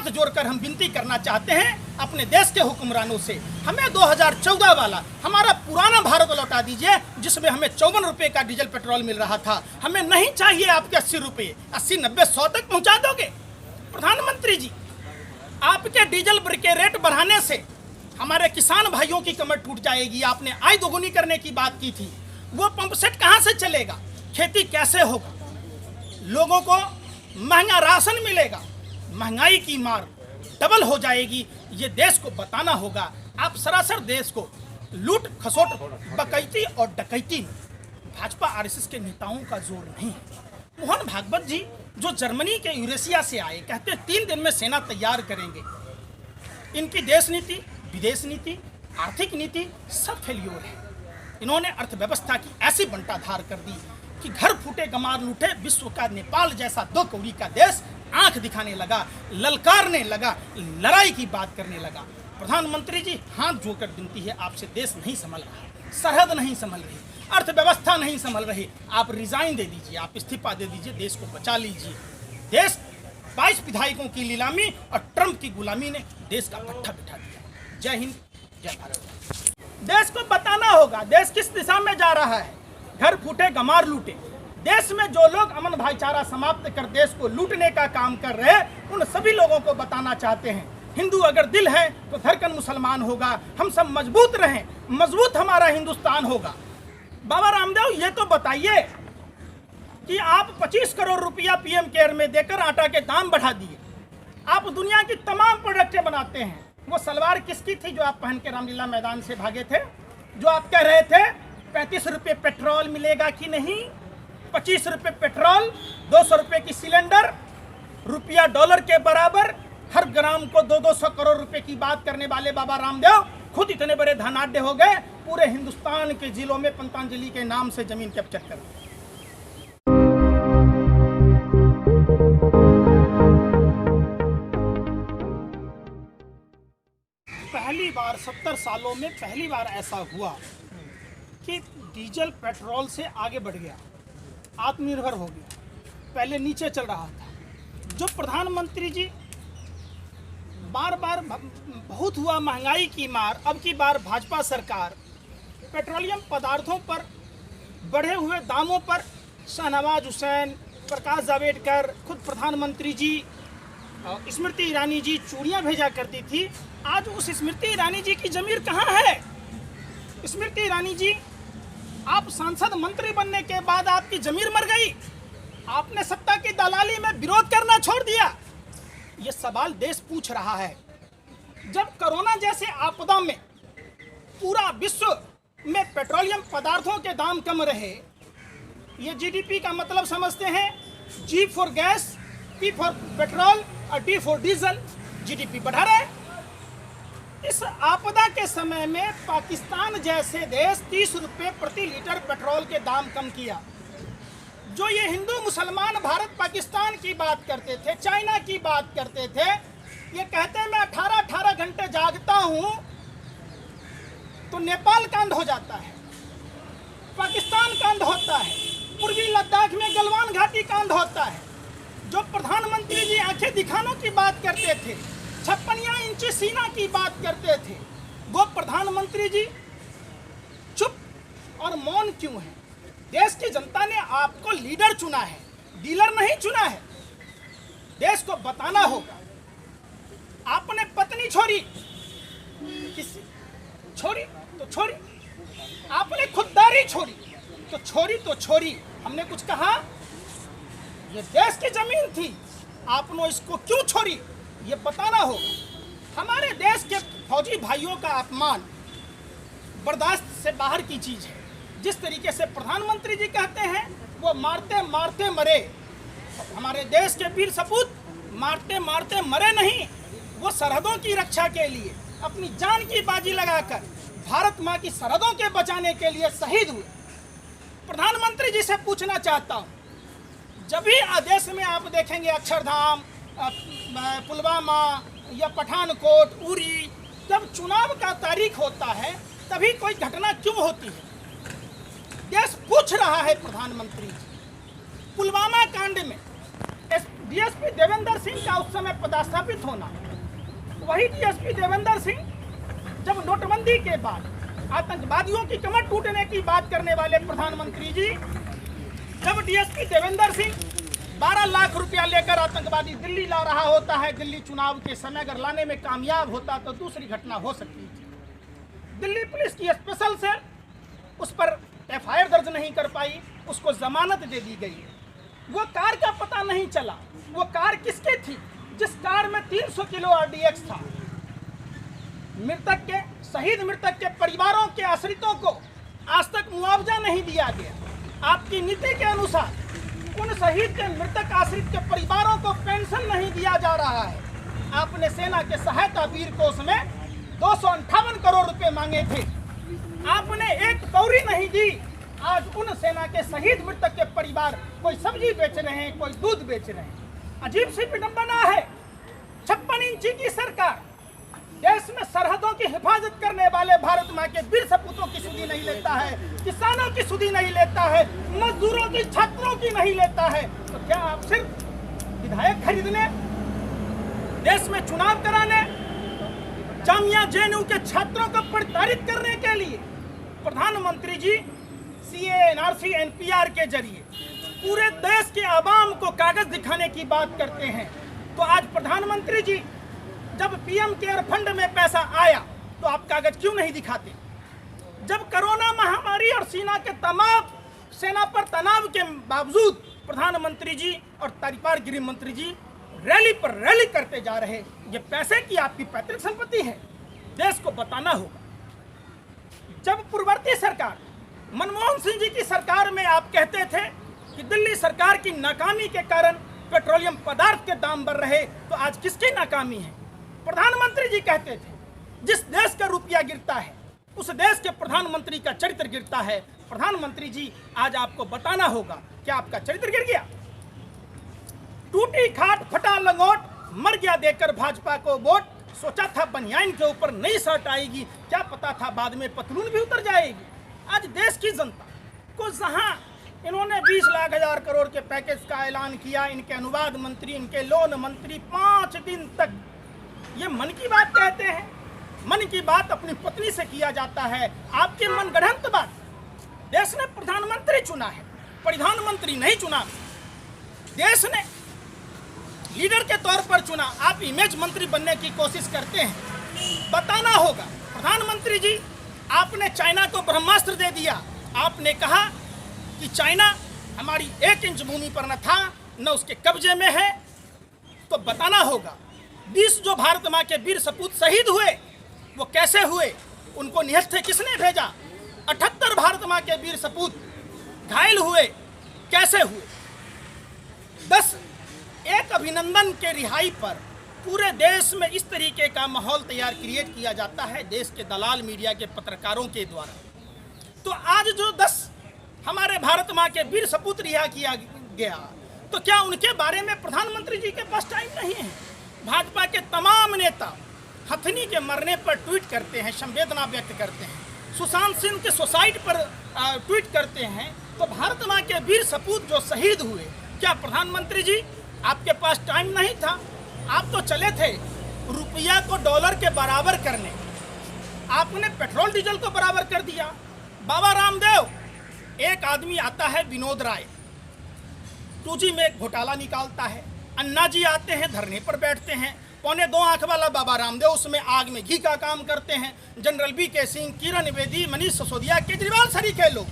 हाथ जोड़कर हम विनती करना चाहते हैं अपने देश के हुक्मरानों से, हमें 2014 वाला हमारा पुराना भारत लौटा दीजिए जिसमें हमें 54 रुपये का डीजल पेट्रोल मिल रहा था। हमें नहीं चाहिए आपके 80 रुपये, 80, 90, 100 तक पहुंचा दोगे? प्रधानमंत्री जी, आपके डीजल के रेट बढ़ाने से हमारे किसान भाइयों की कमर टूट जाएगी। आपने आय दोगुनी करने की बात की थी, वो पंप सेट कहाँ से चलेगा? खेती कैसे होगा? लोगों को महंगा राशन मिलेगा, महंगाई की मार डबल हो जाएगी। ये देश को बताना होगा। आप सरासर देश को लूट खसोट, बकैती और डकैती में भाजपा आरएसएस के नेताओं का जोर नहीं है। मोहन भागवत जी जो जर्मनी के यूरेशिया से आए, कहते 3 दिन में सेना तैयार करेंगे। इनकी देश नीति, विदेश नीति, आर्थिक नीति सब फेल्योर है। इन्होंने अर्थव्यवस्था की ऐसी बंटाधार कर दी कि घर फूटे गमार लूटे, विश्व का नेपाल जैसा 2 कौड़ी का देश आंख दिखाने लगा, ललकारने लगा, लड़ाई की बात करने लगा। प्रधानमंत्री जी, हाथ जोड़कर विनती है आपसे, देश नहीं संभल रहा, सरहद नहीं संभल रही, अर्थव्यवस्था नहीं संभल रही। आप रिजाइन दे दीजिए, आप इस्तीफा दे दीजिए, देश को बचा लीजिए। देश 22 विधायकों की नीलामी और ट्रंप की गुलामी ने देश का पट्टा बिठा दिया। जय हिंद, जय भारत। देश को बताना होगा देश किस दिशा में जा रहा है। घर फूटे गमार लूटे, देश में जो लोग अमन भाईचारा समाप्त कर देश को लूटने का काम कर रहे हैं, उन सभी लोगों को बताना चाहते हैं, हिंदू अगर दिल है तो धड़कन मुसलमान होगा। हम सब मजबूत रहें, मजबूत हमारा हिंदुस्तान होगा। बाबा रामदेव, ये तो बताइए कि आप 25 करोड़ रुपया पीएम केयर में देकर आटा के दाम बढ़ा दिए। आप दुनिया की तमाम प्रोडक्टें बनाते हैं। वो सलवार किसकी थी जो आप पहन के रामलीला मैदान से भागे थे? जो आप कह रहे थे 35 रुपये पेट्रोल मिलेगा कि नहीं? 25 रुपये पेट्रोल, 200 रुपये की सिलेंडर, रुपया डॉलर के बराबर, हर ग्राम को 200 करोड़ रुपए की बात करने वाले बाबा रामदेव खुद इतने बड़े धनाढ्य हो गए, पूरे हिंदुस्तान के जिलों में पतंजलि के नाम से जमीन कैप्चर कर दी। पहली बार 70 सालों में पहली बार ऐसा हुआ कि डीजल पेट्रोल से आगे बढ़ गया, आत्मनिर्भर हो गया। पहले नीचे चल रहा था। जो प्रधानमंत्री जी बार बार बहुत हुआ महंगाई की मार, अब की बार भाजपा सरकार पेट्रोलियम पदार्थों पर बढ़े हुए दामों पर शाहनवाज हुसैन, प्रकाश जावड़ेकर, खुद प्रधानमंत्री जी, स्मृति ईरानी जी चूड़ियाँ भेजा करती थी। आज उस स्मृति ईरानी जी की ज़मीर कहाँ है? स्मृति ईरानी जी, आप सांसद मंत्री बनने के बाद आपकी ज़मीर मर गई, आपने सत्ता की दलाली में विरोध करना छोड़ दिया। ये सवाल देश पूछ रहा है। जब कोरोना जैसे आपदा में पूरा विश्व में पेट्रोलियम पदार्थों के दाम कम रहे, ये जीडीपी का मतलब समझते हैं, G for gas, P for petrol और डी फॉर डीजल, जीडीपी बढ़ा रहे। इस आपदा के समय में पाकिस्तान जैसे देश 30 रुपये प्रति लीटर पेट्रोल के दाम कम किया। जो ये हिंदू मुसलमान भारत पाकिस्तान की बात करते थे, चाइना की बात करते थे, ये कहते हैं मैं 18 घंटे जागता हूँ तो नेपाल कांड हो जाता है, पाकिस्तान कांड होता है, पूर्वी लद्दाख में गलवान घाटी कांड होता है। जो प्रधानमंत्री जी आंखें दिखानों की बात करते थे, 56 इंची सीना की बात करते थे, वो प्रधानमंत्री जी चुप और मौन क्यों हैं? देश की जनता ने आपको लीडर चुना है, डीलर नहीं चुना है। देश को बताना होगा। आपने पत्नी छोड़ी, किसी छोड़ी तो छोड़ी, आपने खुददारी छोड़ी तो छोड़ी। हमने कुछ कहा? ये देश की जमीन थी, आपने इसको क्यों छोड़ी, ये बताना होगा। हमारे देश के फौजी भाइयों का अपमान बर्दाश्त से बाहर की चीज है। जिस तरीके से प्रधानमंत्री जी कहते हैं वो मारते मारते मरे, हमारे देश के वीर सपूत मारते मारते मरे नहीं, वो सरहदों की रक्षा के लिए अपनी जान की बाजी लगाकर भारत माँ की सरहदों के बचाने के लिए शहीद हुए। प्रधानमंत्री जी से पूछना चाहता हूँ, जब भी आदेश में आप देखेंगे अक्षरधाम, पुलवामा या पठानकोट, उरी, जब चुनाव का तारीख होता है तभी कोई घटना क्यों होती है? देश पूछ रहा है प्रधानमंत्री जी। पुलवामा कांड में डीएसपी देवेंद्र सिंह का उस समय पदस्थापित होना, वही डीएसपी देवेंद्र सिंह जब नोटबंदी के बाद आतंकवादियों की कमर टूटने की बात करने वाले प्रधानमंत्री जी, जब डीएसपी देवेंद्र सिंह 12 लाख रुपया लेकर आतंकवादी दिल्ली ला रहा होता है, दिल्ली चुनाव के समय अगर लाने में कामयाब होता तो दूसरी घटना हो सकती थी। दिल्ली पुलिस की स्पेशल सेल उस पर एफआईआर दर्ज नहीं कर पाई, उसको जमानत दे दी गई। वो कार का पता नहीं चला, वो कार किसकी थी जिस कार में 300 किलो आरडीएक्स था। मृतक के शहीद मृतक के परिवारों के आश्रितों को आज तक मुआवजा नहीं दिया गया। आपकी नीति के अनुसार उन शहीद के मृतक आश्रित के परिवारों को पेंशन नहीं दिया जा रहा है। आपने सेना के सहायता वीर कोष में 258 करोड़ रुपए मांगे थे, आपने एक कौड़ी नहीं दी। आज उन सेना के शहीद मृतक के परिवार कोई सब्जी बेच रहे हैं, कोई दूध बेच रहे हैं। अजीब सी विडंबना है। 56 इंची की सरकार देश में सरहदों की हिफाजत करने वाले भारत माँ के वीर सपूतों की सुधी नहीं लेता है, किसानों की सुधी नहीं लेता है, मजदूरों की, छात्रों की नहीं लेता है। तो क्या आप सिर्फ विधायक खरीदने, देश में चुनाव कराने, जामिया जेएनयू के छात्रों को प्रताड़ित करने के लिए प्रधानमंत्री जी सीए, एनआरसी, एनपीआर के जरिए पूरे देश के आवाम को कागज दिखाने की बात करते हैं? तो आज प्रधानमंत्री जी जब पीएम केयर फंड में पैसा आया तो आप कागज क्यों नहीं दिखाते? जब कोरोना महामारी और सेना पर तनाव के बावजूद प्रधानमंत्री जी और तरीपार गृह मंत्री जी रैली पर रैली करते जा रहे, ये पैसे की आपकी पैतृक संपत्ति है, देश को बताना होगा। जब पूर्ववर्ती सरकार मनमोहन सिंह जी की सरकार में आप कहते थे कि दिल्ली सरकार की नाकामी के कारण पेट्रोलियम पदार्थ के दाम बढ़ रहे, तो आज किसकी नाकामी है? प्रधानमंत्री जी कहते थे जिस देश का रुपया गिरता है उस देश के प्रधानमंत्री का चरित्र गिरता है। प्रधानमंत्री जी आज आपको बताना होगा कि आपका चरित्र गिर गया। टूटी खाट फटा लंगोट, मर गया देकर भाजपा को वोट। सोचा था बनियान के ऊपर नई शर्ट आएगी, क्या पता था बाद में पतलून भी उतर जाएगी। आज देश की जनता को जहां इन्होंने 20 लाख हजार करोड़ के पैकेज का ऐलान किया, इनके अनुवाद मंत्री, इनके लोन मंत्री 5 दिन तक ये मन की बात कहते हैं। मन की बात अपनी पत्नी से किया जाता है। आपकी मनगढ़ंत बात। देश ने प्रधानमंत्री चुना है, प्रधानमंत्री नहीं चुना, देश ने लीडर के तौर पर चुना। आप इमेज मंत्री बनने की कोशिश करते हैं। बताना होगा प्रधानमंत्री जी, आपने चाइना को ब्रह्मास्त्र दे दिया। आपने कहा कि चाइना हमारी 1 इंच भूमि पर न था, न उसके कब्जे में है। तो बताना होगा 20 जो भारत माँ के वीर सपूत शहीद हुए वो कैसे हुए, उनको निहत्थे किसने भेजा? 78 भारत माँ के वीर सपूत घायल हुए, कैसे हुए? 10 एक अभिनंदन के रिहाई पर पूरे देश में इस तरीके का माहौल क्रिएट किया जाता है देश के दलाल मीडिया के पत्रकारों के द्वारा। तो आज जो 10 हमारे भारत माँ के वीर सपूत रिहा किया गया, तो क्या उनके बारे में प्रधानमंत्री जी के पास टाइम नहीं है? भाजपा के तमाम नेता हथनी के मरने पर ट्वीट करते हैं, संवेदना व्यक्त करते हैं, सुशांत सिंह के सुसाइड पर ट्वीट करते हैं। तो भारत माँ के वीर सपूत जो शहीद हुए, क्या प्रधानमंत्री जी आपके पास टाइम नहीं था? आप तो चले थे रुपया को डॉलर के बराबर करने, आपने पेट्रोल डीजल को बराबर कर दिया। बाबा रामदेव, एक आदमी आता है विनोद राय, 2G में घोटाला निकालता है। अन्ना जी आते हैं, धरने पर बैठते हैं। 2.25 आंख वाला बाबा रामदेव उसमें आग में घी का काम करते हैं। जनरल VK सिंह, किरण बेदी, मनीष सिसोदिया, केजरीवाल सरीखे लोग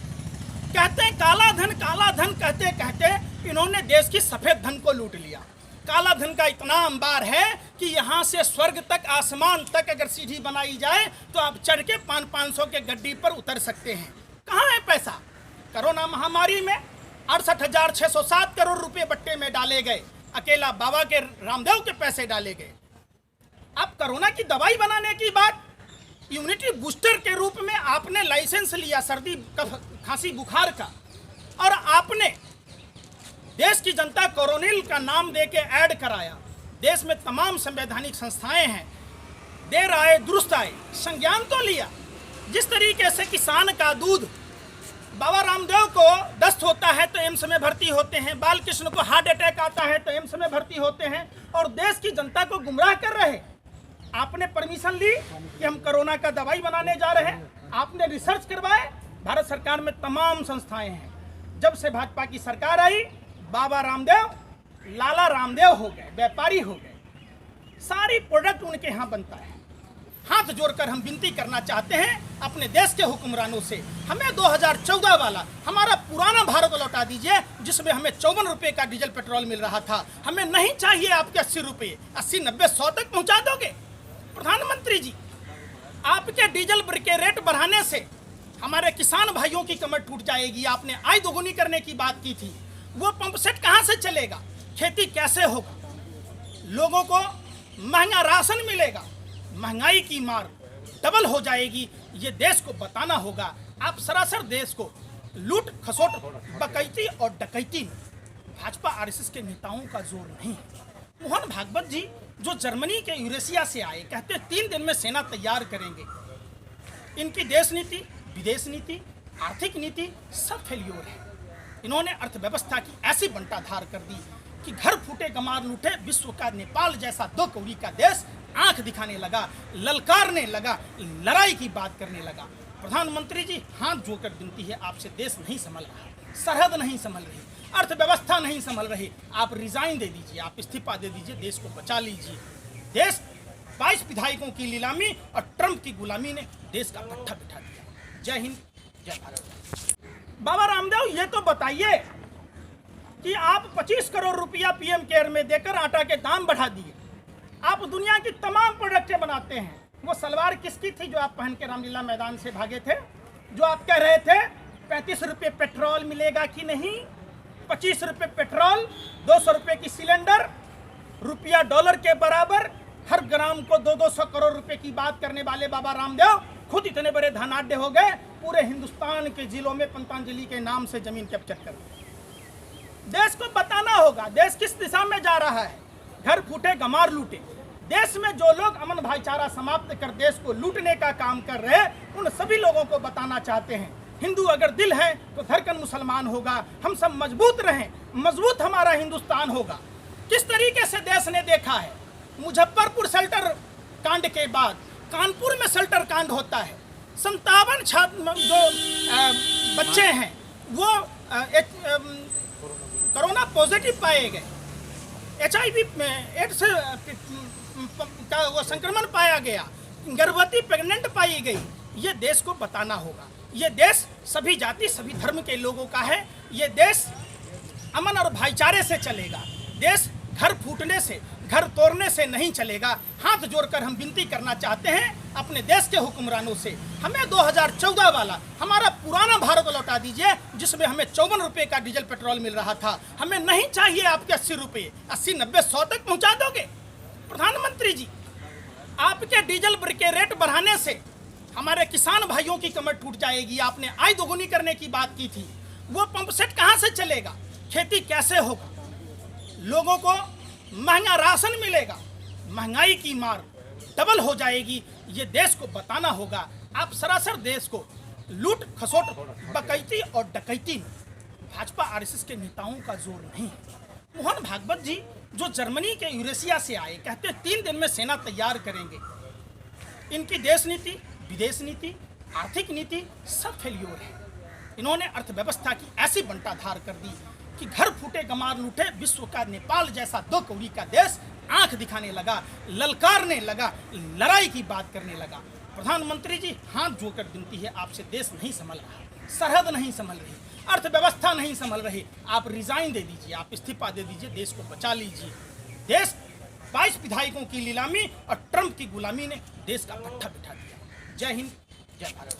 कहते हैं काला धन कहते कहते इन्होंने देश की सफेद धन को लूट लिया। काला धन का इतना अंबार है कि यहाँ से स्वर्ग तक, आसमान तक अगर सीढ़ी बनाई जाए तो आप चढ़ के 500 के गड्डी पर उतर सकते हैं। कहाँ है पैसा? कोरोना महामारी में 68,607 करोड़ रुपए बट्टे में डाले गए, अकेला बाबा के रामदेव के पैसे डाले गए। अब कोरोना की दवाई बनाने की बात, इम्यूनिटी बूस्टर के रूप में आपने लाइसेंस लिया सर्दी खांसी बुखार का, और आपने देश की जनता कोरोनिल का नाम दे के ऐड कराया। देश में तमाम संवैधानिक संस्थाएं हैं, देर आए दुरुस्त आए, संज्ञान तो लिया। जिस तरीके से किसान का दूध बाबा रामदेव को दस्त होता है तो एम्स में भर्ती होते हैं, बालकृष्ण को हार्ट अटैक आता है तो एम्स में भर्ती होते हैं, और देश की जनता को गुमराह कर रहे। आपने परमिशन ली कि हम कोरोना का दवाई बनाने जा रहे हैं, आपने रिसर्च करवाए। भारत सरकार में तमाम संस्थाएं हैं। जब से भाजपा की सरकार आई, बाबा रामदेव लाला रामदेव हो गए, व्यापारी हो गए, सारी प्रोडक्ट उनके यहाँ बनता है। हाथ जोड़कर हम विनती करना चाहते हैं अपने देश के हुक्मरानों से, हमें 2014 वाला हमारा पुराना भारत लौटा दीजिए, जिसमें हमें 54 रुपये का डीजल पेट्रोल मिल रहा था। हमें नहीं चाहिए आपके 80 रुपये, 80, 90, 100 तक पहुंचा दोगे। प्रधानमंत्री जी, आपके डीजल के रेट बढ़ाने से हमारे किसान भाइयों की कमर टूट जाएगी। आपने आय दोगुनी करने की बात की थी, वो पंप सेट कहाँ से चलेगा, खेती कैसे होगा, लोगों को महंगा राशन मिलेगा, महंगाई की मार डबल हो जाएगी। ये देश को बताना होगा। आप सरासर देश को लूट खसोट, बकैती और डकैती में भाजपा आरएसएस के नेताओं का जोर नहीं है। मोहन भागवत जी जो जर्मनी के यूरेशिया से आए, कहते 3 दिन में सेना तैयार करेंगे। इनकी देश नीति, विदेश नीति, आर्थिक नीति सब फेल्योर है। इन्होंने अर्थव्यवस्था की ऐसी बंटाधार कर दी कि घर फूटे गमार लूटे, विश्व का नेपाल जैसा 2 कौड़ी का देश आंख दिखाने लगा, ललकारने लगा, लड़ाई की बात करने लगा। प्रधानमंत्री जी, हाथ जोड़कर विनती है आपसे, देश नहीं संभल रहा, सरहद नहीं संभल रही, अर्थव्यवस्था नहीं संभल रही। आप रिजाइन दे दीजिए, आप इस्तीफा दे दीजिए, देश को बचा लीजिए। देश 22 विधायकों की नीलामी और ट्रंप की गुलामी ने देश का पट्टा बिठा दिया। जय हिंद, जय भारत। बाबा रामदेव, ये तो बताइए कि आप 25 करोड़ रुपया पीएम केयर में देकर आटा के दाम बढ़ा दिए। आप दुनिया की तमाम प्रोडक्टें बनाते हैं। वो सलवार किसकी थी जो आप पहन के रामलीला मैदान से भागे थे, जो आप कह रहे थे 35 रुपये पेट्रोल मिलेगा कि नहीं? 25 रुपये पेट्रोल, 200 रुपये की सिलेंडर, रुपया डॉलर के बराबर, हर ग्राम को 200 करोड़ रुपए की बात करने वाले बाबा रामदेव खुद इतने बड़े धनाढ्य हो गए, पूरे हिंदुस्तान के जिलों में पतंजलि के नाम से जमीन कैप्चर कर। देश को बताना होगा देश किस दिशा में जा रहा है। घर फूटे गमार लूटे, देश में जो लोग अमन भाईचारा समाप्त कर देश को लूटने का काम कर रहे हैं, उन सभी लोगों को बताना चाहते हैं, हिंदू अगर दिल है तो धड़कन मुसलमान होगा। हम सब मजबूत रहें, मजबूत हमारा हिंदुस्तान होगा। किस तरीके से देश ने देखा है, मुजफ्फरपुर शेल्टर कांड के बाद कानपुर में शेल्टर कांड होता है। 57 छात्र जो बच्चे हैं वो कोरोना पॉजिटिव पाए गए, HIV एड्स का वो संक्रमण पाया गया, गर्भवती प्रेग्नेंट पाई गई। ये देश को बताना होगा। ये देश सभी जाति सभी धर्म के लोगों का है। ये देश अमन और भाईचारे से चलेगा। देश घर फूटने से, घर तोड़ने से नहीं चलेगा। हाथ जोड़कर हम विनती करना चाहते हैं अपने देश के हुक्मरानों से, हमें 2014 वाला हमारा पुराना भारत लौटा दीजिए, जिसमें हमें 54 रुपये का डीजल पेट्रोल मिल रहा था। हमें नहीं चाहिए आपके 80 रुपये, 80, 90, 100 तक पहुंचा दोगे। प्रधानमंत्री जी, आपके डीजल के रेट बढ़ाने से हमारे किसान भाइयों की कमर टूट जाएगी। आपने आय दोगुनी करने की बात की थी, वो पंप सेट कहाँ से चलेगा, खेती कैसे होगा, लोगों को महंगा राशन मिलेगा, महंगाई की मार डबल हो जाएगी। ये देश को बताना होगा। आप सरासर देश को लूट खसोट, बकैती और डकैती में भाजपा आरएसएस के नेताओं का जोर नहीं है। मोहन भागवत जी जो जर्मनी के यूरेशिया से आए, कहते 3 दिन में सेना तैयार करेंगे। इनकी देश नीति, विदेश नीति, आर्थिक नीति सब फेल्योर है। इन्होंने अर्थव्यवस्था की ऐसी बंटाधार कर दी कि घर फूटे गमार लूटे, विश्व का नेपाल जैसा 2 कौड़ी का देश आंख दिखाने लगा, ललकारने लगा, लड़ाई की बात करने लगा। प्रधानमंत्री जी, हाथ जोड़कर विनती है आपसे, देश नहीं संभल रहा, सरहद नहीं संभल रही, अर्थव्यवस्था नहीं संभल रही। आप रिजाइन दे दीजिए, आप इस्तीफा दे दीजिए, देश को बचा लीजिए। देश 22 विधायकों की नीलामी और ट्रंप की गुलामी ने देश का पट्टा बिठा दिया। जय हिंद, जय भारत।